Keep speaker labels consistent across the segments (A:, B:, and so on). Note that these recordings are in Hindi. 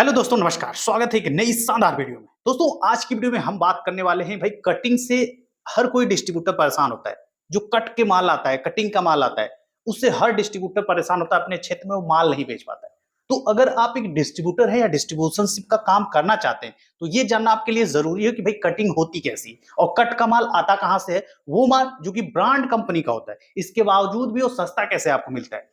A: हेलो दोस्तों, नमस्कार। स्वागत है एक नई शानदार वीडियो में। दोस्तों, आज की वीडियो में हम बात करने वाले हैं भाई कटिंग से हर कोई डिस्ट्रीब्यूटर परेशान होता है। जो कट के माल आता है, कटिंग का माल आता है, उससे हर डिस्ट्रीब्यूटर परेशान होता है, अपने क्षेत्र में वो माल नहीं बेच पाता है। तो अगर आप एक डिस्ट्रीब्यूटर है या डिस्ट्रीब्यूशनशिप का काम करना चाहते हैं, तो ये जानना आपके लिए जरूरी है कि भाई कटिंग होती कैसी और कट का माल आता कहां से है। वो माल जो कि ब्रांड कंपनी का होता है, इसके बावजूद भी वो सस्ता कैसे आपको मिलता है।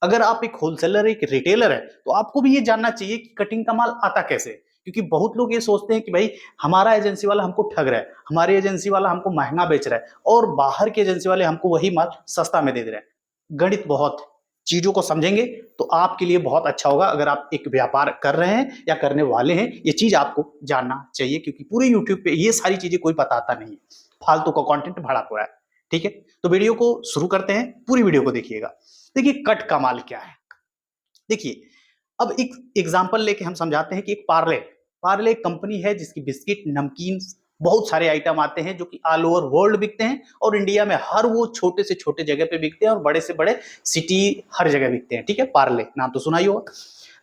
A: अगर आप एक होलसेलर एक रिटेलर है, तो आपको भी ये जानना चाहिए कि कटिंग का माल आता कैसे। क्योंकि बहुत लोग ये सोचते हैं कि भाई हमारा एजेंसी वाला हमको ठग रहा है, हमारी एजेंसी वाला हमको महंगा बेच रहा है और बाहर के एजेंसी वाले हमको वही माल सस्ता में दे दे रहे हैं। गणित बहुत है। चीजों को समझेंगे तो आपके लिए बहुत अच्छा होगा। अगर आप एक व्यापार कर रहे हैं या करने वाले हैं, ये चीज आपको जानना चाहिए, क्योंकि पूरे यूट्यूब पे ये सारी चीजें कोई बताता नहीं है। फालतू का कंटेंट भरा पड़ा है। ठीक है, तो वीडियो को शुरू करते हैं, पूरी वीडियो को देखिएगा। देखिए कट का माल क्या है। देखिए, अब एक एग्जांपल लेके हम समझाते हैं कि एक पार्ले पार्ले एक कंपनी है जिसकी बिस्किट, नमकीन, बहुत सारे आइटम आते हैं जो कि ऑल ओवर वर्ल्ड बिकते हैं और इंडिया में हर वो छोटे से छोटे जगह पे बिकते हैं और बड़े से बड़े सिटी हर जगह बिकते हैं। ठीक है, पार्ले नाम तो सुना ही होगा।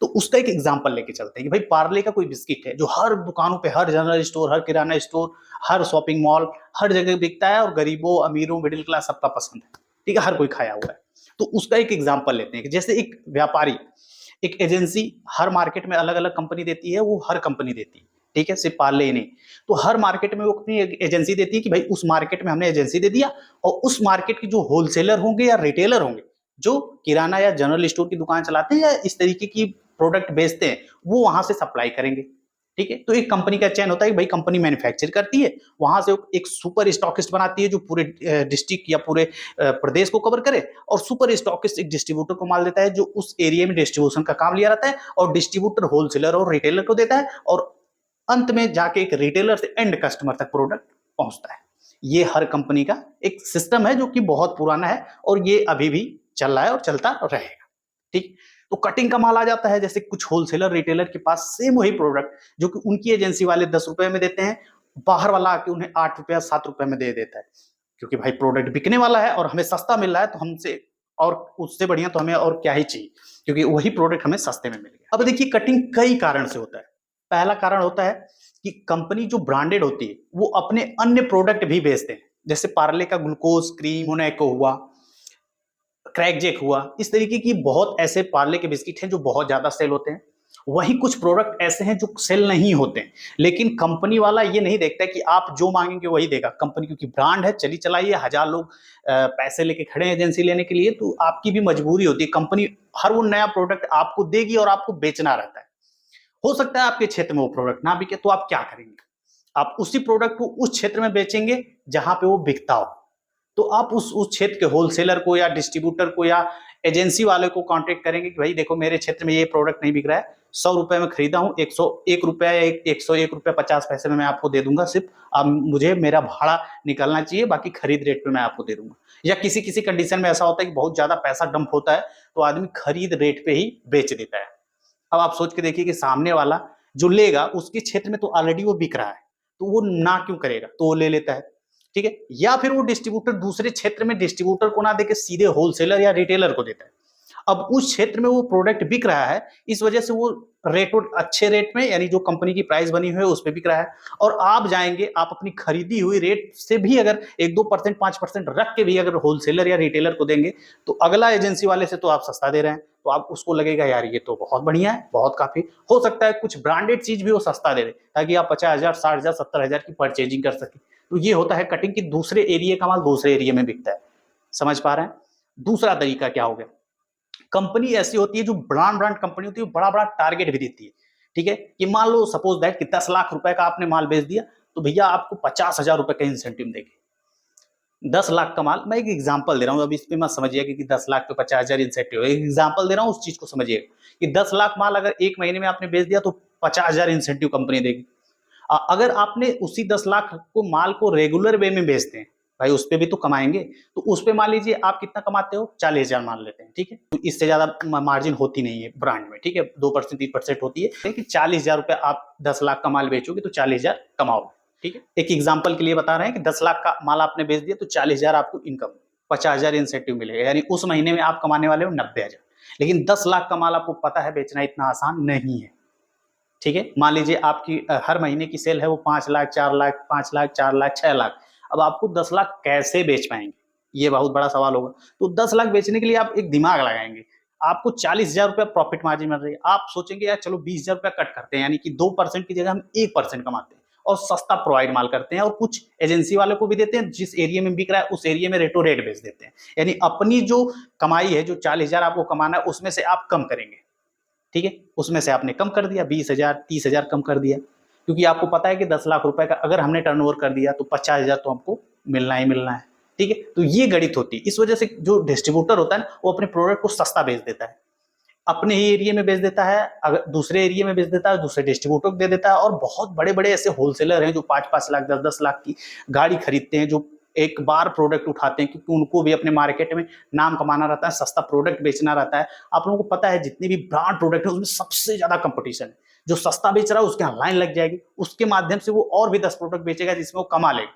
A: तो उसका एक एग्जांपल लेके चलते हैं कि भाई पार्ले का कोई बिस्किट है जो हर दुकानों पे, हर जनरल स्टोर, हर किराना स्टोर, हर शॉपिंग मॉल, हर जगह बिकता है और गरीबों, अमीरों, मिडिल क्लास सबका पसंद है। ठीक है, हर कोई खाया हुआ है। तो उसका एक एग्जांपल लेते हैं कि जैसे एक व्यापारी, एक एजेंसी हर मार्केट में अलग अलग कंपनी देती है, वो हर कंपनी देती है। ठीक है, सिर्फ पार्ले ही नहीं। तो हर मार्केट में वो अपनी एजेंसी देती है कि भाई उस मार्केट में हमने एजेंसी दे दिया और उस मार्केट के जो होलसेलर होंगे या रिटेलर होंगे, जो किराना या जनरल स्टोर की दुकान चलाते हैं या इस तरीके की प्रोडक्ट बेचते हैं, वो वहां से सप्लाई करेंगे। ठीक है, तो एक कंपनी का चयन होता है कि भाई कंपनी मैन्युफैक्चर करती है, वहां से एक सुपर स्टॉकिस्ट बनाती है जो पूरे डिस्ट्रिक्ट या पूरे प्रदेश को कवर करे, और सुपर स्टॉकिस्ट एक डिस्ट्रीब्यूटर को माल देता है जो उस एरिया में डिस्ट्रीब्यूशन का काम लिया रहता है, और डिस्ट्रीब्यूटर होलसेलर और रिटेलर को देता है, और अंत में जाके एक रिटेलर से एंड कस्टमर तक प्रोडक्ट पहुंचता है। ये हर कंपनी का एक सिस्टम है जो कि बहुत पुराना है और ये अभी भी चल रहा है और चलता रहेगा। ठीक, तो कटिंग का माल आ जाता है जैसे कुछ होलसेलर रिटेलर के पास सेम वही प्रोडक्ट जो कि उनकी एजेंसी वाले 10 रुपए में देते हैं, बाहर वाला आके उन्हें 8 रुपया 7 रुपए में दे देता है। क्योंकि भाई प्रोडक्ट बिकने वाला है और हमें सस्ता मिल रहा है, तो हमसे और उससे बढ़िया तो हमें और क्या ही चाहिए, क्योंकि वही प्रोडक्ट हमें सस्ते में मिल गया। अब देखिए कटिंग कई कारण से होता है। पहला कारण होता है कि कंपनी जो ब्रांडेड होती है वो अपने अन्य प्रोडक्ट भी बेचते हैं। जैसे पार्ले का ग्लूकोज क्रीम, मोनैको हुआ, क्रैक जैक हुआ, इस तरीके की बहुत ऐसे पार्ले के बिस्किट हैं जो बहुत ज्यादा सेल होते हैं। वही कुछ प्रोडक्ट ऐसे हैं जो सेल नहीं होते हैं, लेकिन कंपनी वाला ये नहीं देखता कि आप जो मांगेंगे वही देगा। कंपनी क्योंकि ब्रांड है, चली चलाइए, हजार लोग पैसे लेके खड़े हैं एजेंसी लेने के लिए, तो आपकी भी मजबूरी होती है। कंपनी हर वो नया प्रोडक्ट आपको देगी और आपको बेचना रहता है। हो सकता है आपके क्षेत्र में वो प्रोडक्ट ना बिके, तो आप क्या करेंगे? आप उसी प्रोडक्ट को उस क्षेत्र में बेचेंगे जहां पे वो बिकता हो। तो आप उस क्षेत्र के होलसेलर को या डिस्ट्रीब्यूटर को या एजेंसी वाले को कांटेक्ट करेंगे कि भाई देखो मेरे क्षेत्र में ये प्रोडक्ट नहीं बिक रहा है, 100 रुपए में खरीदा हूँ, 101 रुपया या 101 रुपया 50 पैसे में मैं आपको दे दूंगा। सिर्फ अब मुझे मेरा भाड़ा निकलना चाहिए, बाकी खरीद रेट पे मैं आपको दे दूंगा। या किसी किसी कंडीशन में ऐसा होता है कि बहुत ज्यादा पैसा डंप होता है, तो आदमी खरीद रेट पे ही बेच देता है। अब आप सोच के देखिए कि सामने वाला जो लेगा उसके क्षेत्र में तो ऑलरेडी वो बिक रहा है, तो वो ना क्यों करेगा, तो वो ले लेता है। ठीक है, या फिर वो डिस्ट्रीब्यूटर दूसरे क्षेत्र में डिस्ट्रीब्यूटर को ना देके सीधे होलसेलर या रिटेलर को देता है। अब उस क्षेत्र में वो प्रोडक्ट बिक रहा है, इस वजह से वो रेट अच्छे रेट में, यानी जो कंपनी की प्राइस बनी हुई है उस पर बिक रहा है, और आप जाएंगे, आप अपनी खरीदी हुई रेट से भी अगर 1-2% 5% रख के भी अगर होलसेलर या रिटेलर को देंगे, तो अगला एजेंसी वाले से तो आप सस्ता दे रहे हैं, तो आप उसको लगेगा यार ये तो बहुत बढ़िया है, बहुत काफी। हो सकता है कुछ ब्रांडेड चीज भी वो सस्ता दे दे ताकि आप 50,000 60,000 70,000 की परचेजिंग कर सके। तो ये होता है कटिंग की, दूसरे एरिया का माल दूसरे एरिया में बिकता है। समझ पा रहे हैं? दूसरा तरीका क्या हो गया, कंपनी ऐसी होती है जो ब्रांड ब्रांड कंपनी होती है, बड़ा बड़ा टारगेट भी देती है। ठीक है, कि मान लो सपोज दैट कि 10 लाख रुपए का आपने माल बेच दिया, तो भैया आपको 50,000 रुपए का इंसेंटिव देंगे। 10 लाख का माल, मैं एक एग्जांपल दे रहा हूँ, अब इस पे मत समझिएगा कि 10 लाख पे 50,000 इंसेंटिव, एक एग्जांपल दे रहा हूँ, उस चीज को समझिएगा कि 10 लाख माल अगर एक महीने में आपने बेच दिया तो 50,000 इंसेंटिव कंपनी देगी। अगर आपने उसी 10 लाख को माल को रेगुलर वे में बेचते हैं, भाई उस पर भी तो कमाएंगे, तो उस पे मान लीजिए आप कितना कमाते हो, 40,000 मान लेते हैं। ठीक है, तो इससे ज्यादा मार्जिन होती नहीं है ब्रांड में। ठीक है, 2% 3% होती है कि 40,000 रुपए आप 10 लाख का माल बेचोगे तो 40,000 कमाओगे। ठीक है, एक एग्जाम्पल के लिए बता रहे हैं कि 10 लाख का माल आपने बेच दिया तो 40,000 आपको इनकम, 50,000 इंसेंटिव मिलेगा, यानी उस महीने में आप कमाने वाले हो 90,000। लेकिन 10 लाख का माल आपको पता है बेचना इतना आसान नहीं है। ठीक है, मान लीजिए आपकी हर महीने की सेल है वो 5 लाख, 4 लाख, 5 लाख, 4 लाख, 6 लाख। अब आपको 10 लाख कैसे बेच पाएंगे, ये बहुत बड़ा सवाल होगा। तो 10 लाख बेचने के लिए आप एक दिमाग लगाएंगे। आपको 40,000 रुपया प्रॉफिट मार्जिन मिल रही है, आप सोचेंगे यार चलो 20,000 रुपया कट करते हैं, यानी कि 2% की जगह हम 1% कमाते हैं और सस्ता प्रोवाइड माल करते हैं और कुछ एजेंसी वालों को भी देते हैं, जिस एरिया में बिक रहा है उस एरिया में रेटो रेट बेच देते हैं। यानी अपनी जो कमाई है, जो 40,000 आपको कमाना है, उसमें से आप कम करेंगे। ठीक है, उसमें से आपने कम कर दिया 20,000, 30,000 कम कर दिया, क्योंकि आपको पता है कि 10 लाख रुपए का अगर हमने टर्नओवर कर दिया तो 50,000 तो हमको मिलना ही मिलना है। ठीक है, तो ये गणित होती है। इस वजह से जो डिस्ट्रीब्यूटर होता है ना, वो अपने प्रोडक्ट को सस्ता बेच देता है, अपने ही एरिया में बेच देता है, अगर दूसरे एरिया में बेच देता है, दूसरे डिस्ट्रीब्यूटर को दे देता है। और बहुत बड़े बड़े ऐसे होलसेलर हैं जो 5-5 लाख, 10-10 लाख की गाड़ी खरीदते हैं, जो एक बार प्रोडक्ट उठाते हैं, क्योंकि उनको भी अपने मार्केट में नाम कमाना रहता है, सस्ता प्रोडक्ट बेचना रहता है। आप लोगों को पता है जितने भी ब्रांड प्रोडक्ट है उसमें सबसे ज्यादा कंपटीशन है। जो सस्ता बेच रहा है उसके यहाँ लाइन लग जाएगी, उसके माध्यम से वो और भी 10 प्रोडक्ट बेचेगा जिसमें वो कमा लेगा।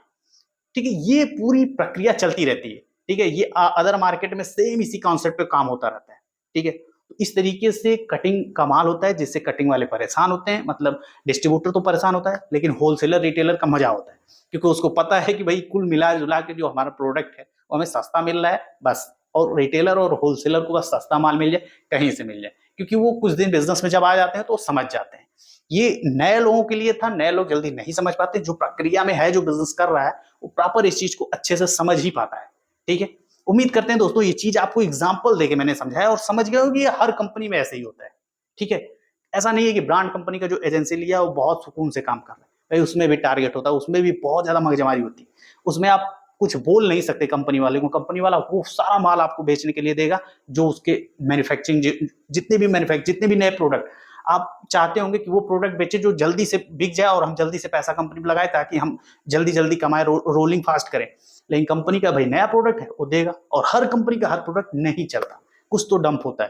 A: ठीक है, ये पूरी प्रक्रिया चलती रहती है। ठीक है, ये अदर मार्केट में सेम इसी कॉन्सेप्ट पे काम होता रहता है। ठीक है, तो इस तरीके से कटिंग का माल होता है, जिससे कटिंग वाले परेशान होते हैं। मतलब डिस्ट्रीब्यूटर तो परेशान होता है, लेकिन होलसेलर रिटेलर का मजा होता है, क्योंकि उसको पता है कि भाई कुल मिला जुला के जो हमारा प्रोडक्ट है वो हमें सस्ता मिल रहा है बस। और रिटेलर और होलसेलर को बस सस्ता माल मिल जाए, कहीं से मिल जाए, क्योंकि वो कुछ दिन बिजनेस में जब आ जाते हैं तो समझ जाते हैं। ये नए लोगों के लिए था, नए लोग जल्दी नहीं समझ पाते। जो प्रक्रिया में है, जो बिजनेस कर रहा है, वो प्रॉपर इस चीज को अच्छे से समझ ही पाता है। ठीक है, उम्मीद करते हैं दोस्तों ये चीज आपको एग्जाम्पल देके मैंने समझाया और समझ गए हो कि ये हर कंपनी में ऐसे ही होता है। ठीक है, ऐसा नहीं है कि ब्रांड कंपनी का जो एजेंसी लिया वो बहुत सुकून से काम कर रहा है, भाई उसमें भी टारगेट होता है, उसमें भी बहुत ज्यादा मगजमारी होती है। उसमें आप कुछ बोल नहीं सकते कंपनी वाले को। कंपनी वाला वो सारा माल आपको बेचने के लिए देगा जो उसके मैन्युफैक्चरिंग, जितने भी नए प्रोडक्ट आप चाहते होंगे कि वो प्रोडक्ट बेचे जो जल्दी से बिक जाए और हम जल्दी से पैसा कंपनी में लगाए, ताकि हम जल्दी जल्दी कमाए, रोलिंग फास्ट करें। लेकिन कंपनी का भाई नया प्रोडक्ट है वो देगा, और हर कंपनी का हर प्रोडक्ट नहीं चलता, कुछ तो डंप होता है,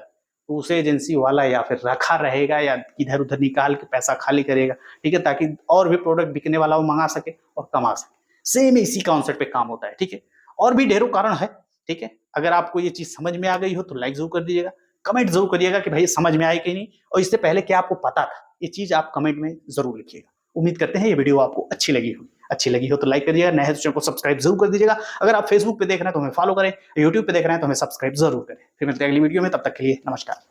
A: तो उसे एजेंसी वाला या फिर रखा रहेगा या इधर उधर निकाल के पैसा खाली करेगा। ठीक है, ताकि और भी प्रोडक्ट बिकने वाला वो मंगा सके और कमा सके। सेम इसी कॉन्सेप्ट पे काम होता है। ठीक है, और भी ढेरों कारण है। ठीक है, अगर आपको ये चीज समझ में आ गई हो तो लाइक जरूर कर दीजिएगा, कमेंट जरूर करिएगा कि भाई समझ में आई कि नहीं, और इससे पहले क्या आपको पता था, ये चीज आप कमेंट में जरूर लिखिएगा। उम्मीद करते हैं ये वीडियो आपको अच्छी लगी होगी। अच्छी लगी हो तो लाइक करिएगा, नए चैनल को सब्सक्राइब जरूर कर दीजिएगा। अगर आप फेसबुक पे देख रहे हैं तो हमें फॉलो करें, यूट्यूब पे देख रहे हैं तो हमें सब्सक्राइब जरूर करें। फिर मिलते हैं अगली वीडियो में, तब तक के लिए नमस्कार।